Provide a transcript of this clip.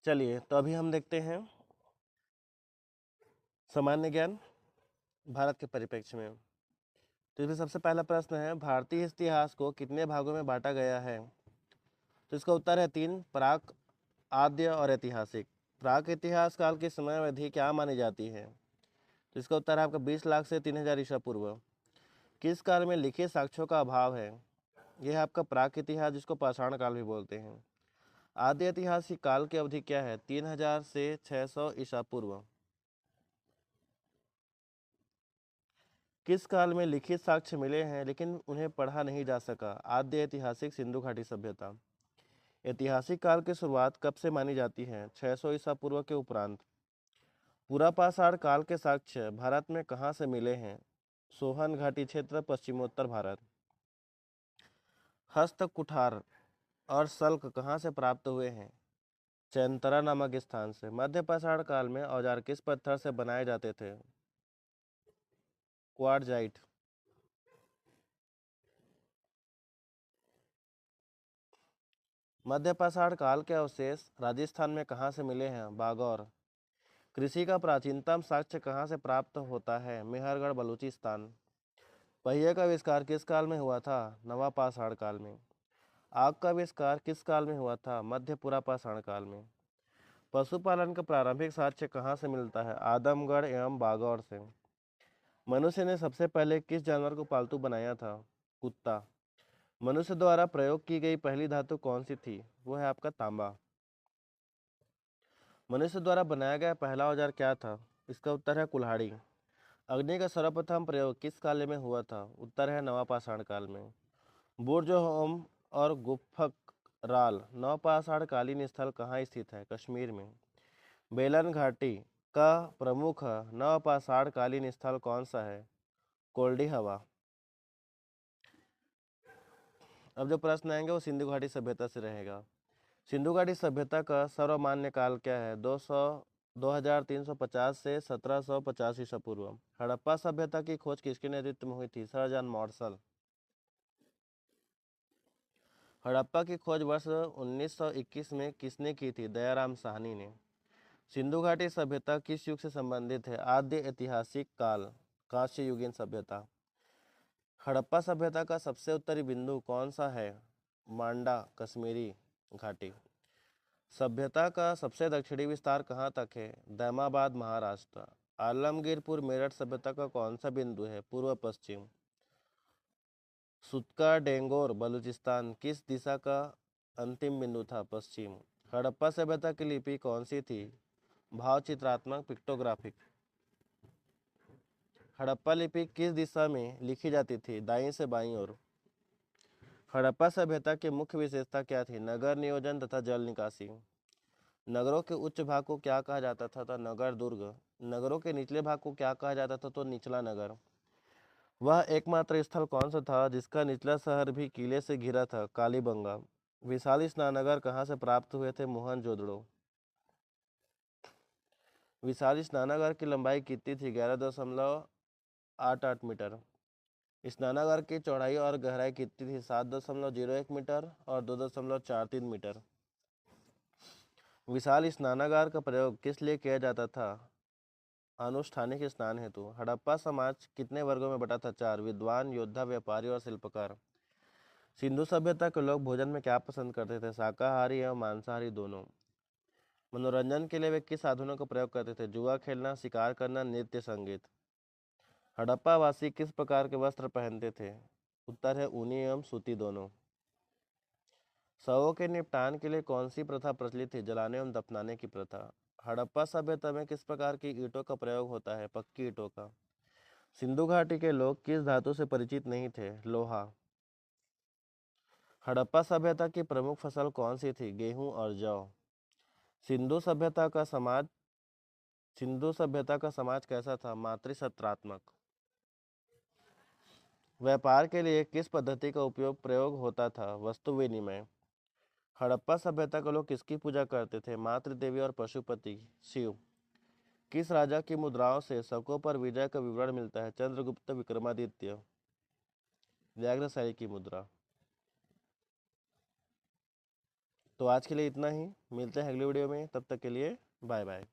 चलिए तो अभी हम देखते हैं सामान्य ज्ञान भारत के परिप्रेक्ष्य में। तो इसमें सबसे पहला प्रश्न है, भारतीय इतिहास को कितने भागों में बांटा गया है? तो इसका उत्तर है 3, प्राक, आद्य और ऐतिहासिक। प्राक इतिहास काल की समय अवधि क्या मानी जाती है? तो इसका उत्तर है आपका 20 लाख से 3000 ईसा पूर्व। किस काल में लिखित साक्ष्यों का अभाव है? यह है आपका प्राक इतिहास, जिसको पाषाण काल भी बोलते हैं। आद्य ऐतिहासिक काल की अवधि क्या है? 3000 से 600 ईसा पूर्व। किस काल में लिखित साक्ष्य मिले हैं लेकिन उन्हें पढ़ा नहीं जा सका? आद्य ऐतिहासिक सिंधु घाटी सभ्यता। ऐतिहासिक काल की शुरुआत कब से मानी जाती है? 600 ईसा पूर्व के उपरांत। पुरापाषाण काल के साक्ष्य भारत में कहाँ से मिले हैं? सोहन घाटी क्षेत्र, पश्चिमोत्तर भारत। हस्त कुठार और शल्क कहाँ से प्राप्त हुए हैं? चैंतरा नामक स्थान से। मध्य पाषाण काल में औजार किस पत्थर से बनाए जाते थे? क्वार्टजाइट। मध्य पाषाण काल के अवशेष राजस्थान में कहाँ से मिले हैं? बागौर। कृषि का प्राचीनतम साक्ष्य कहाँ से प्राप्त होता है? मेहरगढ़, बलूचिस्तान। पहिए का आविष्कार किस काल में हुआ था? नवापाषाण काल में। आग का आविष्कार किस काल में हुआ था? मध्य पुरापाषाण काल में। पशुपालन का प्रारंभिक साक्ष्य कहाँ से मिलता है? आदमगढ़ एवं बागौर से। मनुष्य ने सबसे पहले किस जानवर को पालतू बनाया था? कुत्ता। मनुष्य द्वारा प्रयोग की गई पहली धातु कौन सी थी? वो है आपका तांबा। मनुष्य द्वारा बनाया गया पहला औजार क्या था? इसका उत्तर है कुल्हाड़ी। अग्नि का सर्वप्रथम प्रयोग किस काल में हुआ था? उत्तर है नवापाषाण काल में। बुर्ज-होम और गुफक राल नवपाषाण कालीन स्थल कहाँ स्थित है? कश्मीर में। बेलन घाटी का प्रमुख नवपाषाण कालीन स्थल कौन सा है? कोल्डी हवा। अब जो प्रश्न आएंगे वो सिंधु घाटी सभ्यता से रहेगा। सिंधु घाटी सभ्यता का सर्वमान्य काल क्या है? 2350 से 1750 ईसा पूर्व। हड़प्पा सभ्यता की खोज किसके नेतृत्व में हुई थी? Sir John Marshall. हड़प्पा की खोज वर्ष 1921 में किसने की थी? दयाराम साहनी ने। सिंधु घाटी सभ्यता किस युग से संबंधित है? आद्य ऐतिहासिक काल, कांस्य युगीन सभ्यता। हड़प्पा सभ्यता का सबसे उत्तरी बिंदु कौन सा है? मांडा, कश्मीरी घाटी। सभ्यता का सबसे दक्षिणी विस्तार कहाँ तक है? दैमाबाद, महाराष्ट्र। आलमगीरपुर मेरठ सभ्यता का कौन सा बिंदु है? पूर्व पश्चिम। सुतका डेंगोर बलूचिस्तान किस दिशा का अंतिम बिंदु था? पश्चिम। हड़प्पा सभ्यता की लिपि कौन सी थी? भाव चित्रात्मक, पिक्टोग्राफिक। हड़प्पा लिपि किस दिशा में लिखी जाती थी? दाईं से बाईं ओर। हड़प्पा सभ्यता की मुख्य विशेषता क्या थी? नगर नियोजन तथा जल निकासी। नगरों के उच्च भाग को क्या कहा जाता था? नगर दुर्ग। नगरों के निचले भाग को क्या कहा जाता था? तो निचला नगर। वह एकमात्र स्थल कौन सा था जिसका निचला शहर भी किले से घिरा था? कालीबंगा। विशाल स्नानगर कहाँ से प्राप्त हुए थे? मोहनजोदड़ो। विशाल स्नानागार की लंबाई कितनी थी? 11.88 मीटर। स्नानागार की चौड़ाई और गहराई कितनी थी? 7.01 मीटर और 2.43 मीटर। विशाल स्नानागार का प्रयोग किस लिए किया जाता था? अनुष्ठानिक स्नान हेतु। हड़प्पा समाज कितने वर्गों में बटा था? 4, विद्वान, योद्धा, व्यापारी और शिल्पकार। सिंधु सभ्यता के लोग भोजन में क्या पसंद करते थे? शाकाहारी एवं मांसाहारी दोनों। मनोरंजन के लिए वे किस साधनों का प्रयोग करते थे? जुआ खेलना, शिकार करना, नृत्य, संगीत। हड़प्पा वासी किस प्रकार के वस्त्र पहनते थे? उत्तर है ऊनी एवं सूती दोनों। शवों के निपटान के लिए कौन सी प्रथा प्रचलित थी? जलाने एवं दफनाने की प्रथा। हड़प्पा सभ्यता में किस प्रकार की ईंटों का प्रयोग होता है? पक्की ईंटों का। सिंधु घाटी के लोग किस धातु से परिचित नहीं थे? लोहा। हड़प्पा सभ्यता की प्रमुख फसल कौन सी थी? गेहूं और जौ। सिंधु सभ्यता का समाज सिंधु सभ्यता का समाज कैसा था? मातृसत्तात्मक। व्यापार के लिए किस पद्धति का प्रयोग होता था? वस्तु विनिमय। हड़प्पा सभ्यता के लोग किसकी पूजा करते थे? मातृ देवी और पशुपति शिव। किस राजा की मुद्राओं से शकों पर विजय का विवरण मिलता है? चंद्रगुप्त विक्रमादित्य। व्याघ्रशाही की मुद्रा। तो आज के लिए इतना ही, मिलते हैं अगली वीडियो में, तब तक के लिए बाय बाय।